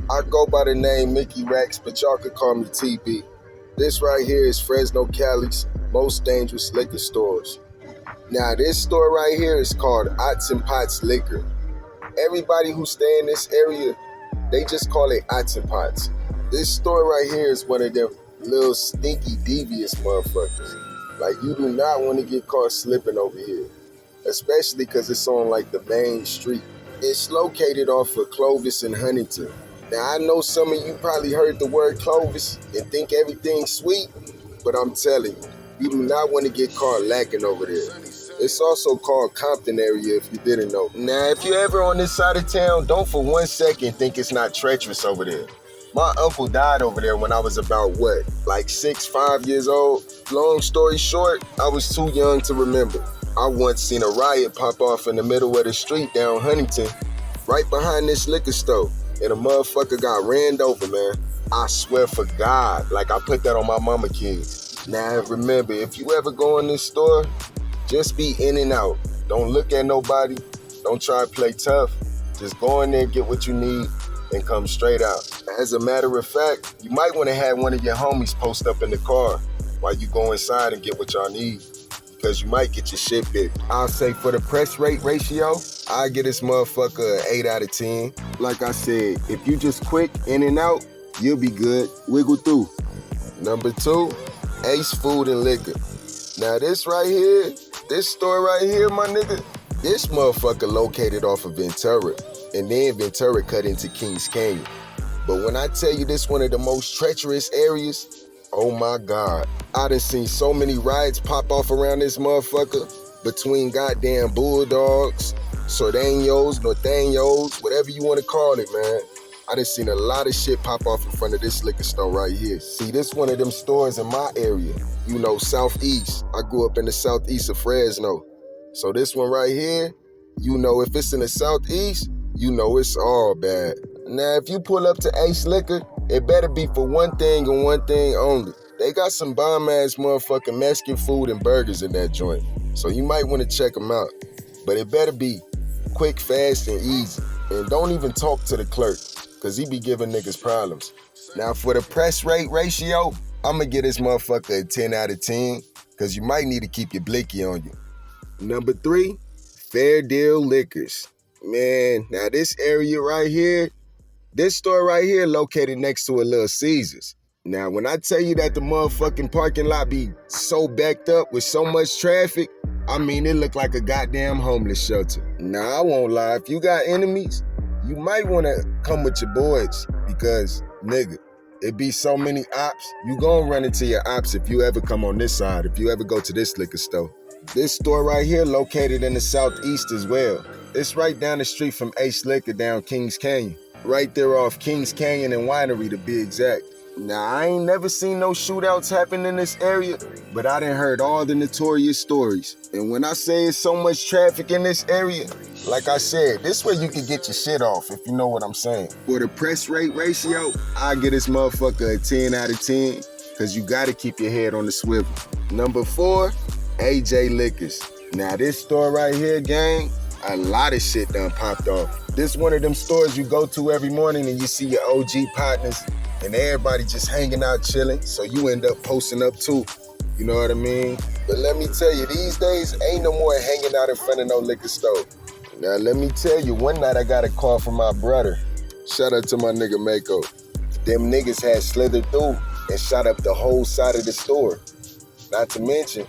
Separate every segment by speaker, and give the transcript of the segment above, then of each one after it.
Speaker 1: I go by the name Mickey Rex, but y'all could call me TB. This right here is Fresno, Cali's most dangerous liquor stores. Now, this store right here is called Ots and Pots Liquor. Everybody who stay in this area, they just call it Ots and Pots. This store right here is one of them little stinky, devious motherfuckers. Like, you do not want to get caught slipping over here, especially because it's on like the main street. It's located off of Clovis and Huntington. Now, I know some of you probably heard the word Clovis and think everything's sweet, but I'm telling you, you do not want to get caught lacking over there. It's also called Compton area if you didn't know. Now, if you're ever on this side of town, don't for 1 second think it's not treacherous over there. My uncle died over there when I was about, like 5 years old? Long story short, I was too young to remember. I once seen a riot pop off in the middle of the street down Huntington, right behind this liquor store, and a motherfucker got ran over, man. I swear for God, like I put that on my mama kids. Now remember, if you ever go in this store, just be in and out. Don't look at nobody. Don't try to play tough. Just go in there, get what you need, and come straight out. As a matter of fact, you might want to have one of your homies post up in the car while you go inside and get what y'all need, because you might get your shit bit. I'll say for the press rate ratio, I give this motherfucker an 8 out of 10. Like I said, if you just quick in and out, you'll be good. Wiggle through. Number 2, Ace Food and Liquor. Now this right here, this store right here, my nigga, this motherfucker located off of Ventura, and then Ventura cut into Kings Canyon. But when I tell you this one of the most treacherous areas, oh my God. I done seen so many riots pop off around this motherfucker between goddamn bulldogs, sordeños, norteños, whatever you want to call it, man. I done seen a lot of shit pop off in front of this liquor store right here. See, this one of them stores in my area, you know, southeast. I grew up in the southeast of Fresno. So this one right here, you know, if it's in the southeast, you know it's all bad. Now, if you pull up to Ace Liquor, it better be for one thing and one thing only. They got some bomb-ass motherfucking Mexican food and burgers in that joint, so you might want to check them out. But it better be quick, fast, and easy. And don't even talk to the clerk, because he be giving niggas problems. Now, for the press rate ratio, I'm going to give this motherfucker a 10 out of 10, because you might need to keep your blicky on you. Number 3, Fair Deal Liquors. Man, now this area right here, this store right here located next to a Little Caesars. Now, when I tell you that the motherfucking parking lot be so backed up with so much traffic, I mean, it look like a goddamn homeless shelter. Now, I won't lie, if you got enemies, you might want to come with your boys because, nigga, it be so many ops. You gon' run into your ops if you ever come on this side, if you ever go to this liquor store. This store right here located in the southeast as well. It's right down the street from Ace Liquor down Kings Canyon. Right there off Kings Canyon and Winery to be exact. Now, I ain't never seen no shootouts happen in this area, but I done heard all the notorious stories. And when I say it's so much traffic in this area, like I said, this way you can get your shit off, if you know what I'm saying. For the press rate ratio, I give this motherfucker a 10 out of 10, because you gotta keep your head on the swivel. Number 4, AJ Liquors. Now, this store right here, gang, a lot of shit done popped off. This one of them stores you go to every morning and you see your OG partners and everybody just hanging out chilling, so you end up posting up too. You know what I mean? But let me tell you, these days ain't no more hanging out in front of no liquor store. Now let me tell you, one night I got a call from my brother. Shout out to my nigga Mako. Them niggas had slithered through and shot up the whole side of the store. Not to mention,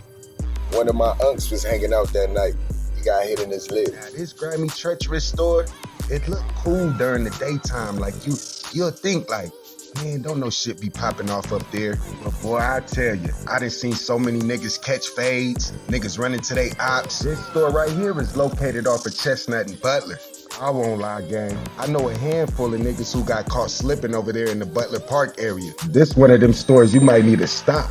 Speaker 1: one of my unks was hanging out that night. He got hit in his lip. Now, this grimy, treacherous store, it looked cool during the daytime. Like, you'll think like, man, don't no shit be popping off up there. But boy, I tell you, I done seen so many niggas catch fades, niggas running to they ops. This store right here is located off of Chestnut and Butler. I won't lie, gang. I know a handful of niggas who got caught slipping over there in the Butler Park area. This one of them stores you might need to stop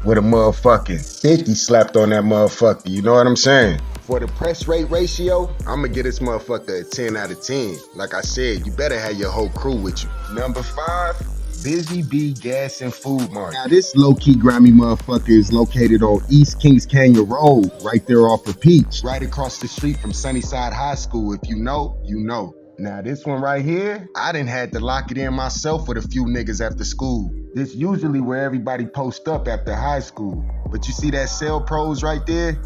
Speaker 1: with a motherfucking 50 slapped on that motherfucker, you know what I'm saying? For the press rate ratio, I'ma give this motherfucker a 10 out of 10. Like I said, you better have your whole crew with you. Number 5, Busy Bee Gas and Food Mart. Now this low-key grimy motherfucker is located on East Kings Canyon Road, right there off of Peach, right across the street from Sunnyside High School. If you know, you know. Now this one right here, I done had to lock it in myself with a few niggas after school. This usually where everybody post up after high school. But you see that Cell Pros right there?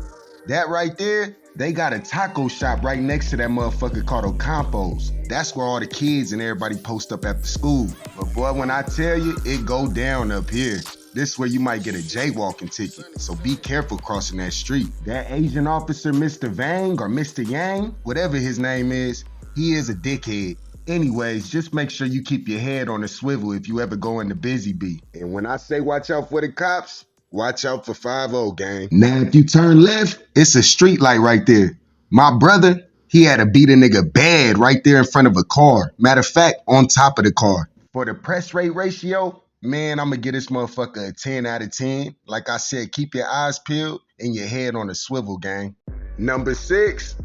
Speaker 1: That right there, they got a taco shop right next to that motherfucker called Ocampos. That's where all the kids and everybody post up after school. But boy, when I tell you, it go down up here. This is where you might get a jaywalking ticket, so be careful crossing that street. That Asian officer, Mr. Vang or Mr. Yang, whatever his name is, he is a dickhead. Anyways, just make sure you keep your head on a swivel if you ever go into Busy Bee. And when I say watch out for the cops, watch out for 5-0, gang. Now, if you turn left, it's a street light right there. My brother, he had to beat a nigga bad right there in front of a car. Matter of fact, on top of the car. For the press rate ratio, man, I'm gonna give this motherfucker a 10 out of 10. Like I said, keep your eyes peeled and your head on a swivel, gang. Number 6,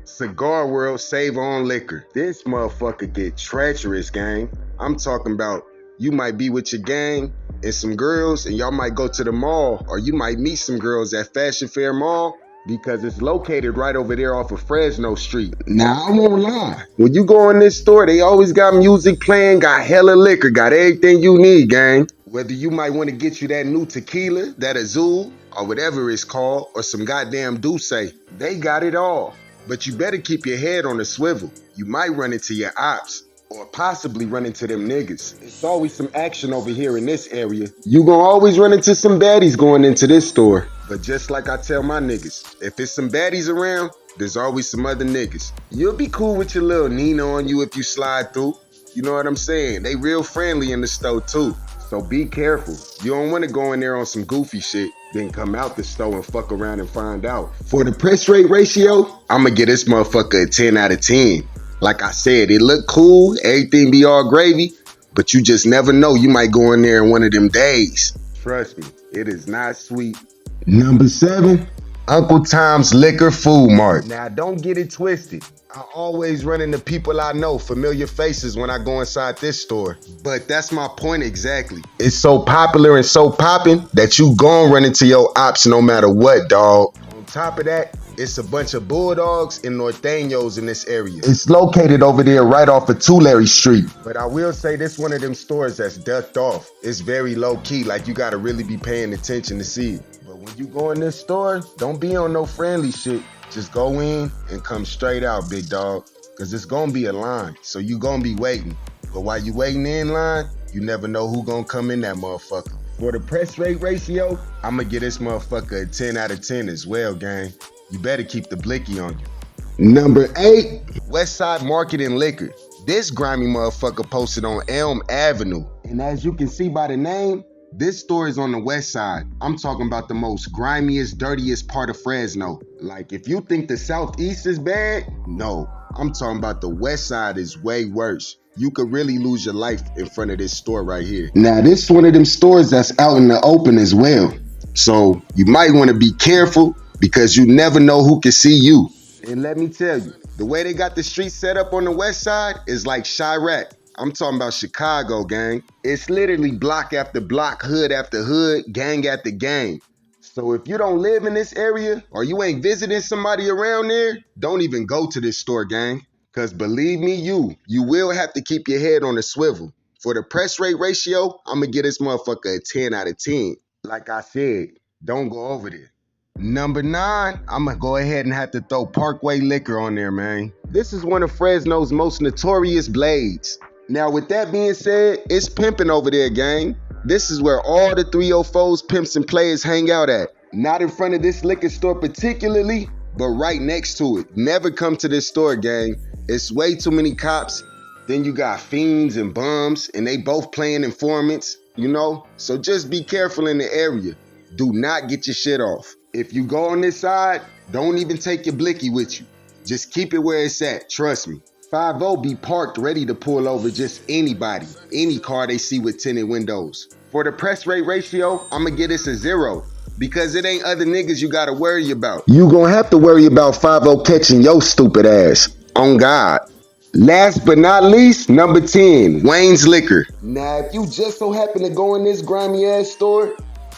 Speaker 1: Cigar World Save On Liquor. This motherfucker get treacherous, gang. I'm talking about you might be with your gang and some girls and y'all might go to the mall, or you might meet some girls at Fashion Fair Mall because it's located right over there off of Fresno Street. Now, I won't lie. When you go in this store, they always got music playing, got hella liquor, got everything you need, gang. Whether you might want to get you that new tequila, that Azul, or whatever it's called, or some goddamn Douce, they got it all. But you better keep your head on a swivel. You might run into your ops, or possibly run into them niggas. It's always some action over here in this area. You gonna always run into some baddies going into this store. But just like I tell my niggas, if it's some baddies around, there's always some other niggas. You'll be cool with your little Nina on you if you slide through. You know what I'm saying? They real friendly in the store too. So be careful. You don't want to go in there on some goofy shit, then come out the store and fuck around and find out. For the press rate ratio, I'ma give this motherfucker a 10 out of 10. Like I said, it look cool, everything be all gravy, but you just never know. You might go in there in one of them days. Trust me, it is not sweet. Number 7, Uncle Tom's Liquor Food Mart. Now, don't get it twisted. I always run into people I know, familiar faces when I go inside this store. But that's my point exactly. It's so popular and so popping that you gon' run into your ops no matter what, dog. On top of that, it's a bunch of bulldogs and norteños in this area. It's located over there right off of Tulare Street. But I will say this one of them stores that's ducked off. It's very low key, like you gotta really be paying attention to see it. But when you go in this store, don't be on no friendly shit. Just go in and come straight out, big dog. Cause it's gonna be a line, so you gonna be waiting. But while you waiting in line, you never know who gonna come in that motherfucker. For the press rate ratio, I'ma give this motherfucker a 10 out of 10 as well, gang. You better keep the blicky on you. Number 8, Westside Market and Liquor. This grimy motherfucker posted on Elm Avenue. And as you can see by the name, this store is on the west side. I'm talking about the most grimiest, dirtiest part of Fresno. Like, if you think the southeast is bad, no. I'm talking about the west side is way worse. You could really lose your life in front of this store right here. Now, this is one of them stores that's out in the open as well. So, you might want to be careful because you never know who can see you. And let me tell you, the way they got the street set up on the west side is like Chirac. I'm talking about Chicago, gang. It's literally block after block, hood after hood, gang after gang. So if you don't live in this area or you ain't visiting somebody around there, don't even go to this store, gang. Cause believe me, you will have to keep your head on a swivel. For the press rate ratio, I'ma give this motherfucker a 10 out of 10. Like I said, don't go over there. Number 9, I'ma go ahead and have to throw Parkway Liquor on there, man. This is one of Fresno's most notorious blades. Now, with that being said, it's pimping over there, gang. This is where all the 304s, pimps, and players hang out at. Not in front of this liquor store particularly, but right next to it. Never come to this store, gang. It's way too many cops. Then you got fiends and bums, and they both playing informants, you know? So just be careful in the area. Do not get your shit off. If you go on this side, don't even take your blicky with you. Just keep it where it's at, trust me. 5-0 be parked ready to pull over just anybody, any car they see with tinted windows. For the press rate ratio, I'ma give this a 0 because it ain't other niggas you gotta worry about. You gonna have to worry about 5-0 catching your stupid ass. On God. Last but not least, number 10, Wayne's Liquor. Now, if you just so happen to go in this grimy ass store,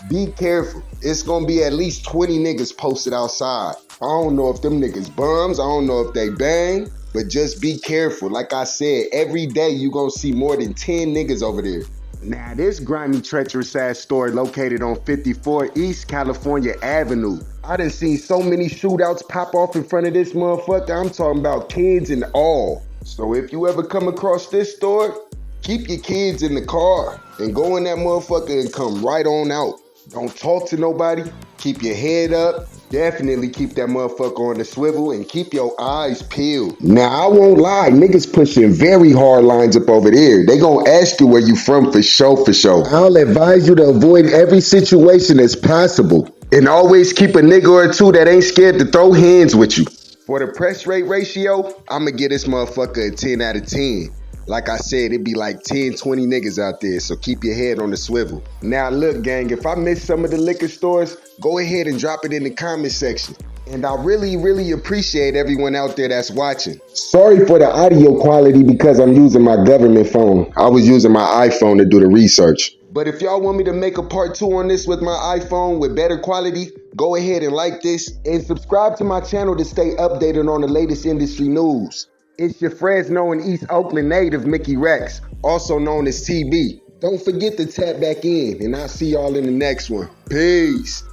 Speaker 1: be careful. It's gonna be at least 20 niggas posted outside. I don't know if them niggas bums, I don't know if they bang, But just be careful. Like I said, every day you gonna see more than 10 niggas over there. Now, this grimy, treacherous ass store located on 54 East California Avenue. I done seen so many shootouts pop off in front of this motherfucker. I'm talking about kids and all. So if you ever come across this store, keep your kids in the car and go in that motherfucker and come right on out. Don't talk to nobody. Keep your head up. Definitely keep that motherfucker on the swivel and keep your eyes peeled. Now, I won't lie. Niggas pushing very hard lines up over there. They gonna ask you where you from for sure, for sure. I'll advise you to avoid every situation as possible. And always keep a nigga or two that ain't scared to throw hands with you. For the press rate ratio, I'ma give this motherfucker a 10 out of 10. Like I said, it be like 10, 20 niggas out there, so keep your head on the swivel. Now look, gang, if I miss some of the liquor stores, go ahead and drop it in the comment section. And I really appreciate everyone out there that's watching. Sorry for the audio quality because I'm using my government phone. I was using my iPhone to do the research. But if y'all want me to make a part 2 on this with my iPhone with better quality, go ahead and like this and subscribe to my channel to stay updated on the latest industry news. It's your Fresno and East Oakland native, Mickey Rex, also known as TB. Don't forget to tap back in, and I'll see y'all in the next one. Peace.